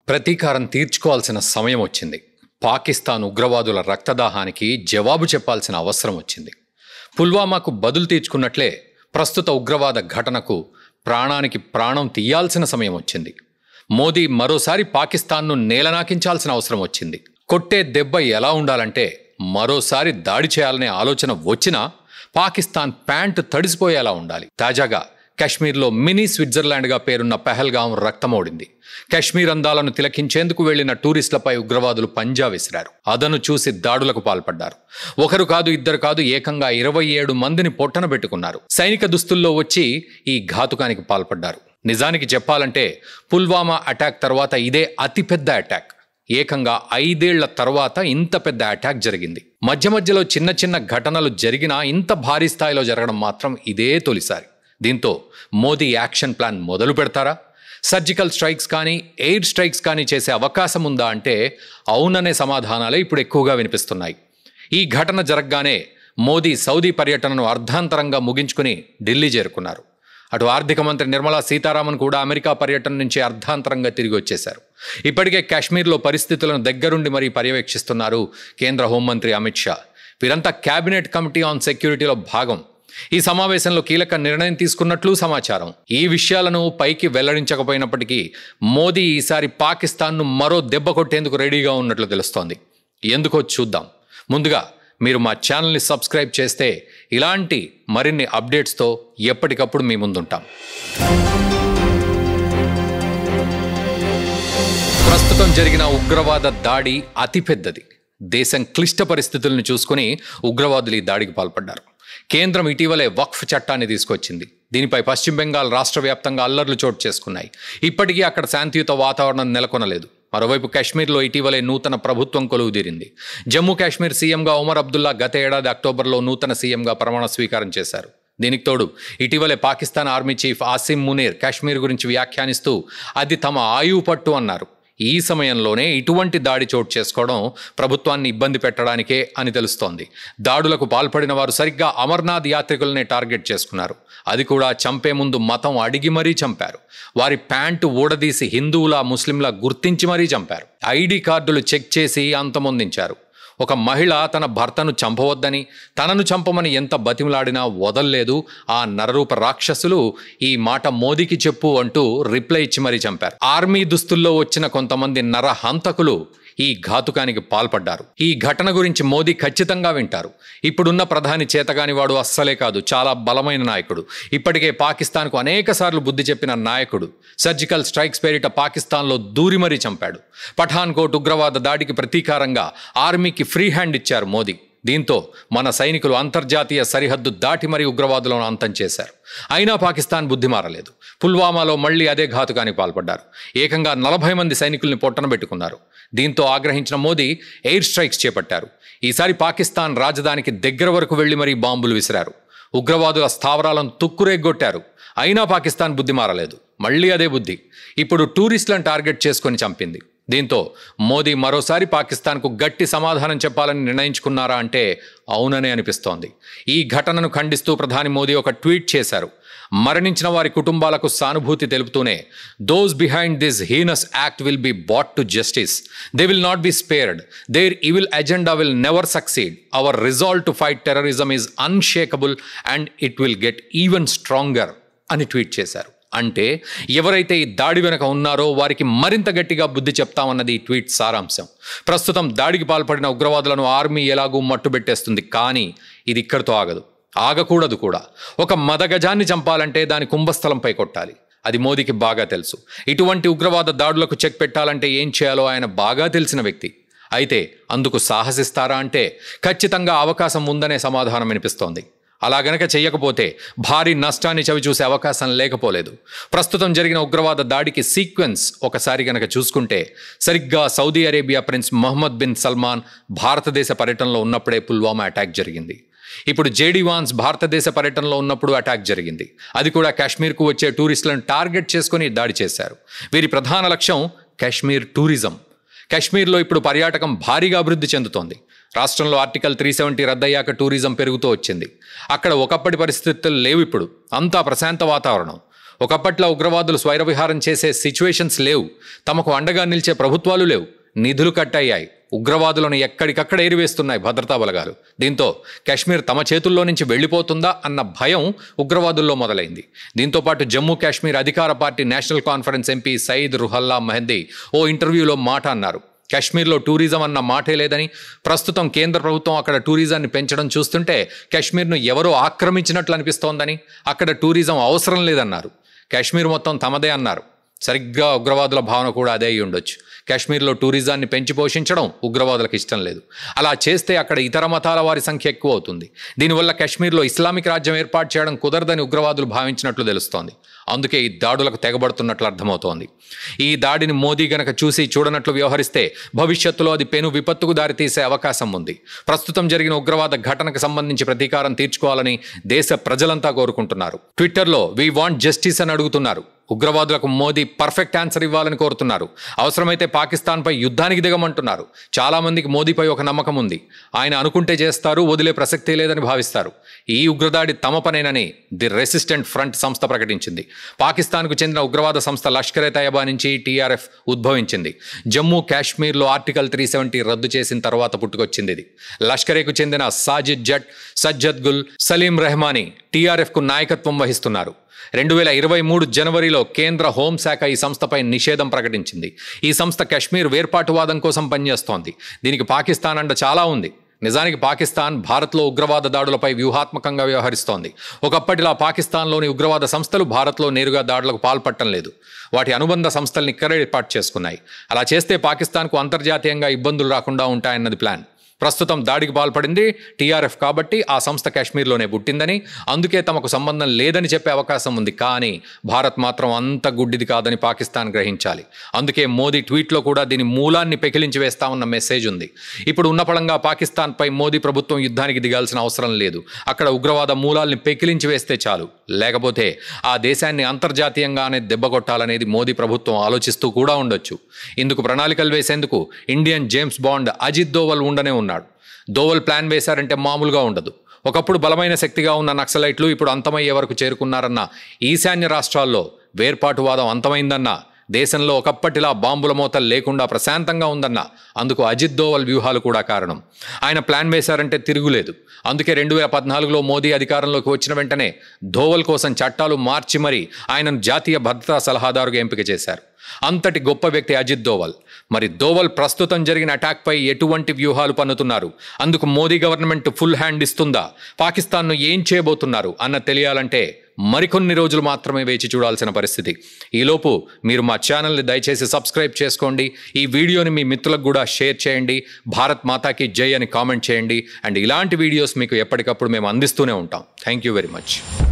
ప్రతీకారం తీర్చుకోవాల్సిన సమయం వచ్చింది. పాకిస్తాన్ ఉగ్రవాదుల రక్తదాహానికి జవాబు చెప్పాల్సిన అవసరం వచ్చింది. పుల్వామాకు బదులు తీర్చుకున్నట్లే ప్రస్తుత ఉగ్రవాద ఘటనకు ప్రాణానికి ప్రాణం తీయాల్సిన సమయం వచ్చింది. మోదీ మరోసారి పాకిస్తాన్ను నేలనాకించాల్సిన అవసరం వచ్చింది. కొట్టే దెబ్బ ఎలా ఉండాలంటే మరోసారి దాడి చేయాలనే ఆలోచన వచ్చినా పాకిస్తాన్ ప్యాంటు తడిసిపోయేలా ఉండాలి. తాజాగా కశ్మీర్లో మినీ స్విట్జర్లాండ్గా పేరున్న పెహల్గాం రక్తమోడింది. కశ్మీర్ అందాలను తిలకించేందుకు వెళ్లిన టూరిస్టులపై ఉగ్రవాదులు పంజా విసిరారు. అదను చూసి దాడులకు పాల్పడ్డారు. ఒకరు కాదు, ఇద్దరు కాదు, ఏకంగా 27 మందిని పొట్టన పెట్టుకున్నారు. సైనిక దుస్తుల్లో వచ్చి ఈ ఘాతుకానికి పాల్పడ్డారు. నిజానికి చెప్పాలంటే పుల్వామా అటాక్ తర్వాత ఇదే అతిపెద్ద అటాక్. ఏకంగా 5 ఏళ్ల తర్వాత ఇంత పెద్ద అటాక్ జరిగింది. మధ్య మధ్యలో చిన్న చిన్న ఘటనలు జరిగినా ఇంత భారీ స్థాయిలో జరగడం మాత్రం ఇదే తొలిసారి. దీంతో మోదీ యాక్షన్ ప్లాన్ మొదలు పెడతారా? సర్జికల్ స్ట్రైక్స్ కానీ ఎయిర్ స్ట్రైక్స్ కానీ చేసే అవకాశం ఉందా అంటే అవుననే సమాధానాలే ఇప్పుడు ఎక్కువగా వినిపిస్తున్నాయి. ఈ ఘటన జరగగానే మోదీ సౌదీ పర్యటనను అర్ధాంతరంగా ముగించుకుని ఢిల్లీ చేరుకున్నారు. అటు ఆర్థిక మంత్రి నిర్మలా సీతారామన్ కూడా అమెరికా పర్యటన నుంచి అర్ధాంతరంగా తిరిగి వచ్చేశారు. ఇప్పటికే కాశ్మీర్లో పరిస్థితులను దగ్గరుండి మరీ పర్యవేక్షిస్తున్నారు కేంద్ర హోంమంత్రి అమిత్ షా. వీరంతా క్యాబినెట్ కమిటీ ఆన్ సెక్యూరిటీలో భాగం. ఈ సమావేశంలో కీలక నిర్ణయం తీసుకున్నట్లు సమాచారం. ఈ విషయాలను పైకి వెల్లడించకపోయినప్పటికీ మోదీ ఈసారి పాకిస్తాన్ను మరో దెబ్బ కొట్టేందుకు రెడీగా ఉన్నట్లు తెలుస్తోంది. ఎందుకో చూద్దాం. ముందుగా మీరు మా ఛానల్ని సబ్స్క్రైబ్ చేస్తే ఇలాంటి మరిన్ని అప్డేట్స్తో ఎప్పటికప్పుడు మీ ముందుంటాం. ప్రస్తుతం జరిగిన ఉగ్రవాద దాడి అతిపెద్దది. దేశం క్లిష్ట పరిస్థితులను చూసుకుని ఉగ్రవాదులు ఈ దాడికి పాల్పడ్డారు. కేంద్రం ఇటీవలే వక్ఫ్ చట్టాన్ని తీసుకొచ్చింది. దీనిపై పశ్చిమ బెంగాల్ రాష్ట్ర వ్యాప్తంగా అల్లర్లు చోటు చేసుకున్నాయి. ఇప్పటికీ అక్కడ శాంతియుత వాతావరణం నెలకొనలేదు. మరోవైపు కాశ్మీర్లో ఇటీవలే నూతన ప్రభుత్వం కొలువుదీరింది. జమ్మూ కాశ్మీర్ సీఎంగా ఒమర్ అబ్దుల్లా గత ఏడాది అక్టోబర్లో నూతన సీఎంగా ప్రమాణ స్వీకారం చేశారు. దీనికి తోడు ఇటీవలే పాకిస్తాన్ ఆర్మీ చీఫ్ ఆసిమ్ మునీర్ కాశ్మీర్ గురించి వ్యాఖ్యానిస్తూ అది తమ ఆయువు పట్టు అన్నారు. ఈ సమయంలోనే ఇటువంటి దాడి చోటు చేసుకోవడం ప్రభుత్వాన్ని ఇబ్బంది పెట్టడానికే అని తెలుస్తోంది. దాడులకు పాల్పడిన వారు సరిగ్గా అమర్నాథ్ యాత్రికులనే టార్గెట్ చేసుకున్నారు. అది కూడా చంపే ముందు మతం అడిగి మరీ చంపారు. వారి ప్యాంటు ఊడదీసి హిందువులా ముస్లింలా గుర్తించి మరీ చంపారు. ఐడి కార్డులు చెక్ చేసి అంతమొందించారు. ఒక మహిళ తన భర్తను చంపవద్దని, తనను చంపమని ఎంత బతిమలాడినా వదల్లేదు. ఆ నరరూప రాక్షసులు ఈ మాట మోదీకి చెప్పు అంటూ రిప్లై ఇచ్చి మరీ చంపారు. ఆర్మీ దుస్తుల్లో వచ్చిన కొంతమంది నరహంతకులు ఈ ఘాతుకానికి పాల్పడ్డారు. ఈ ఘటన గురించి మోదీ ఖచ్చితంగా వింటారు. ఇప్పుడున్న ప్రధాని చేతగాని వాడు అస్సలే కాదు, చాలా బలమైన నాయకుడు. ఇప్పటికే పాకిస్తాన్కు అనేక సార్లు బుద్ధి చెప్పిన నాయకుడు. సర్జికల్ స్ట్రైక్స్ పేరిట పాకిస్తాన్లో దూరి మరీ చంపాడు. పఠాన్కోట్ ఉగ్రవాద దాడికి ప్రతీకారంగా ఆర్మీకి ఫ్రీ హ్యాండ్ ఇచ్చారు మోదీ. దీంతో మన సైనికులు అంతర్జాతీయ సరిహద్దు దాటి మరీ ఉగ్రవాదులను అంతం చేశారు. అయినా పాకిస్తాన్ బుద్ధి మారలేదు. పుల్వామాలో మళ్లీ అదే ఘాతుకానికి పాల్పడ్డారు. ఏకంగా 40 మంది సైనికుల్ని పొట్టన పెట్టుకున్నారు. దీంతో ఆగ్రహించిన మోదీ ఎయిర్ స్ట్రైక్స్ చేపట్టారు. ఈసారి పాకిస్తాన్ రాజధానికి దగ్గర వరకు వెళ్లి మరీ బాంబులు విసిరారు. ఉగ్రవాదుల స్థావరాలను తుక్కురేగొట్టారు. అయినా పాకిస్తాన్ బుద్ధి మారలేదు. మళ్లీ అదే బుద్ధి. ఇప్పుడు టూరిస్టులను టార్గెట్ చేసుకొని చంపింది. దీంతో మోదీ మరోసారి పాకిస్తాన్కు గట్టి సమాధానం చెప్పాలని నిర్ణయించుకున్నారా అంటే అవుననే అనిపిస్తోంది. ఈ ఘటనను ఖండిస్తూ ప్రధాని మోదీ ఒక ట్వీట్ చేశారు. మరణించిన వారి కుటుంబాలకు సానుభూతి తెలుపుతూనే those behind this heinous act will be brought to justice. They will not be spared. Their evil agenda will never succeed. Our resolve to fight terrorism is unshakable and it will get even stronger అని tweet చేశారు. అంటే ఎవరైతే ఈ దాడి వెనక ఉన్నారో వారికి మరింత గట్టిగా బుద్ధి చెప్తామన్నది ఈ ట్వీట్ సారాంశం. ప్రస్తుతం దాడికి పాల్పడిన ఉగ్రవాదులను ఆర్మీ ఎలాగూ మట్టుబెట్టేస్తుంది. కానీ ఇది ఇక్కడితో ఆగదు, ఆగకూడదు కూడా. ఒక మదగజాన్ని చంపాలంటే దాని కుంభస్థలంపై కొట్టాలి. అది మోదీకి బాగా తెలుసు. ఇటువంటి ఉగ్రవాద దాడులకు చెక్ పెట్టాలంటే ఏం చేయాలో ఆయన బాగా తెలిసిన వ్యక్తి. అయితే అందుకు సాహసిస్తారా అంటే ఖచ్చితంగా అవకాశం ఉందనే సమాధానం వినిపిస్తోంది. అలా గనక చెయ్యకపోతే భారీ నష్టాన్ని చవిచూసే అవకాశం లేకపోలేదు. ప్రస్తుతం జరిగిన ఉగ్రవాద దాడికి సీక్వెన్స్ ఒకసారి గనక చూసుకుంటే సరిగ్గా Saudi Arabia prince Mohammed bin Salman భారతదేశ పర్యటనలో ఉన్నప్పుడే పుల్వామా అటాక్ జరిగింది. ఇప్పుడు జేడీ వాన్స్ భారతదేశ పర్యటనలో ఉన్నప్పుడు అటాక్ జరిగింది. అది కూడా కాశ్మీర్కు వచ్చే టూరిస్టులను టార్గెట్ చేసుకుని దాడి చేశారు. వీరి ప్రధాన లక్ష్యం కాశ్మీర్ టూరిజం. కాశ్మీర్లో ఇప్పుడు పర్యాటకం భారీగా అభివృద్ధి చెందుతోంది. రాష్ట్రంలో ఆర్టికల్ 370 రద్దయ్యాక టూరిజం పెరుగుతూ వచ్చింది. అక్కడ ఒకప్పటి పరిస్థితులు లేవు. ఇప్పుడు అంతా ప్రశాంత వాతావరణం. ఒకప్పట్లో ఉగ్రవాదులు స్వైరవిహారం చేసే సిచ్యువేషన్స్ లేవు, తమకు అండగా నిలిచే ప్రభుత్వాలు లేవు, నిధులు కట్టయ్యాయి, ఉగ్రవాదులను ఎక్కడికక్కడ ఏరివేస్తున్నాయి భద్రతా బలగాలు. దీంతో కాశ్మీర్ తమ చేతుల్లో నుంచి వెళ్ళిపోతుందా అన్న భయం ఉగ్రవాదుల్లో మొదలైంది. దీంతోపాటు జమ్మూ కాశ్మీర్ అధికార party national conference MP Syed Ruhullah Mehdi ఓ ఇంటర్వ్యూలో మాట అన్నారు. కాశ్మీర్లో టూరిజం అన్న మాటే లేదని, ప్రస్తుతం కేంద్ర ప్రభుత్వం అక్కడ టూరిజాన్ని పెంచడం చూస్తుంటే కాశ్మీర్ను ఎవరో ఆక్రమించినట్లు అనిపిస్తోందని, అక్కడ టూరిజం అవసరం లేదన్నారు. కాశ్మీర్ మొత్తం తమదే అన్నారు. సరిగ్గా ఉగ్రవాదుల భావన కూడా అదే అయి ఉండొచ్చు. కాశ్మీర్లో టూరిజాన్ని పెంచి పోషించడం ఉగ్రవాదులకు ఇష్టం లేదు. అలా చేస్తే అక్కడ ఇతర మతాల వారి సంఖ్య ఎక్కువ అవుతుంది. దీనివల్ల కాశ్మీర్లో ఇస్లామిక్ రాజ్యం ఏర్పాటు చేయడం కుదరదని ఉగ్రవాదులు భావించినట్లు తెలుస్తోంది. అందుకే ఈ దాడులకు తెగబడుతున్నట్లు అర్థమవుతోంది. ఈ దాడిని మోదీ గనక చూసి చూడనట్లు వ్యవహరిస్తే భవిష్యత్తులో అది పెను విపత్తుకు దారితీసే అవకాశం ఉంది. ప్రస్తుతం జరిగిన ఉగ్రవాద ఘటనకు సంబంధించి ప్రతీకారం తీర్చుకోవాలని దేశ ప్రజలంతా కోరుకుంటున్నారు. ట్విట్టర్లో "వి వాంట్ జస్టిస్" అని అడుగుతున్నారు. ఉగ్రవాదులకు మోదీ పర్ఫెక్ట్ ఆన్సర్ ఇవ్వాలని కోరుతున్నారు. అవసరమైతే పాకిస్తాన్పై యుద్ధానికి దిగమంటున్నారు. చాలామందికి మోదీపై ఒక నమ్మకం ఉంది. ఆయన అనుకుంటే చేస్తారు, వదిలే ప్రసక్తే లేదని భావిస్తారు. ఈ ఉగ్రదాడి తమ పనేనని ది రెసిస్టెంట్ ఫ్రంట్ సంస్థ ప్రకటించింది. పాకిస్తాన్కు చెందిన ఉగ్రవాద సంస్థ లష్కరే తయబా నుంచి టీఆర్ఎఫ్ ఉద్భవించింది. జమ్మూ కాశ్మీర్లో ఆర్టికల్ 370 రద్దు చేసిన తర్వాత పుట్టుకొచ్చింది ఇది. లష్కరేకు చెందిన సాజిద్ జట్, సజ్జద్ గుల్, సలీం రెహమానీ టీఆర్ఎఫ్కు నాయకత్వం వహిస్తున్నారు. 2023 జనవరిలో కేంద్ర హోంశాఖ ఈ సంస్థపై నిషేధం ప్రకటించింది. ఈ సంస్థ కాశ్మీర్ వేర్పాటువాదం కోసం పనిచేస్తోంది. దీనికి పాకిస్తాన్ అండ చాలా ఉంది. నిజానికి పాకిస్తాన్ భారత్లో ఉగ్రవాద దాడులపై వ్యూహాత్మకంగా వ్యవహరిస్తోంది. ఒకప్పటిలా పాకిస్తాన్లోని ఉగ్రవాద సంస్థలు భారత్లో నేరుగా దాడులకు పాల్పడటం లేదు. వాటి అనుబంధ సంస్థల్ని ఇక్కడ ఏర్పాటు చేసుకున్నాయి. అలా చేస్తే పాకిస్తాన్కు అంతర్జాతీయంగా ఇబ్బందులు రాకుండా ఉంటాయన్నది ప్లాన్. ప్రస్తుతం దాడికి పాల్పడింది టీఆర్ఎఫ్ కాబట్టి ఆ సంస్థ కాశ్మీర్లోనే పుట్టిందని, అందుకే తమకు సంబంధం లేదని చెప్పే అవకాశం ఉంది. కానీ భారత్ మాత్రం అంత గుడ్డిది కాదని పాకిస్తాన్ గ్రహించాలి. అందుకే మోదీ ట్వీట్లో కూడా దీని మూలాన్ని పెకిలించి వేస్తామన్న మెసేజ్ ఉంది. ఇప్పుడు ఉన్న పళంగా పాకిస్తాన్పై మోదీ ప్రభుత్వం యుద్ధానికి దిగాల్సిన అవసరం లేదు. అక్కడ ఉగ్రవాద మూలాల్ని పెకిలించి వేస్తే చాలు. లేకపోతే ఆ దేశాన్ని అంతర్జాతీయంగానే దెబ్బకొట్టాలనేది మోదీ ప్రభుత్వం ఆలోచిస్తూ కూడా ఉండొచ్చు. ఇందుకు ప్రణాళికలు వేసేందుకు Indian James Bond Ajit Doval ఉండనే ఉన్నాడు. దోవల్ ప్లాన్ వేశారంటే మామూలుగా ఉండదు. ఒకప్పుడు బలమైన శక్తిగా ఉన్న నక్సలైట్లు ఇప్పుడు అంతమయ్యే వరకు చేరుకున్నారన్న, ఈశాన్య రాష్ట్రాల్లో వేర్పాటువాదం అంతమైందన్న, దేశంలో ఒకప్పటిలా బాంబుల మోతలు లేకుండా ప్రశాంతంగా ఉందన్న, అందుకు అజిత్ దోవల్ వ్యూహాలు కూడా కారణం. ఆయన ప్లాన్ వేశారంటే తిరుగులేదు. అందుకే 2014లో మోదీ అధికారంలోకి వచ్చిన వెంటనే దోవల్ కోసం చట్టాలు మార్చి మరీ ఆయనను జాతీయ భద్రతా సలహాదారుగా ఎంపిక చేశారు. అంతటి గొప్ప వ్యక్తి అజిత్ దోవల్. మరి దోవల్ ప్రస్తుతం జరిగిన అటాక్పై ఎటువంటి వ్యూహాలు పన్నుతున్నారు? అందుకు మోదీ గవర్నమెంట్ ఫుల్ హ్యాండ్ ఇస్తుందా? పాకిస్తాన్ను ఏం చేయబోతున్నారు అన్న తెలియాలంటే మరికొన్ని రోజులు మాత్రమే వేచి చూడాల్సిన పరిస్థితి. ఈలోపు మీరు మా ఛానల్ని దయచేసి సబ్స్క్రైబ్ చేసుకోండి. ఈ వీడియోని మీ మిత్రులకు కూడా షేర్ చేయండి. భారత్ మాతాకి జై అని కామెంట్ చేయండి. అండ్ ఇలాంటి వీడియోస్ మీకు ఎప్పటికప్పుడు మేము అందిస్తూనే ఉంటాం. Thank you very much.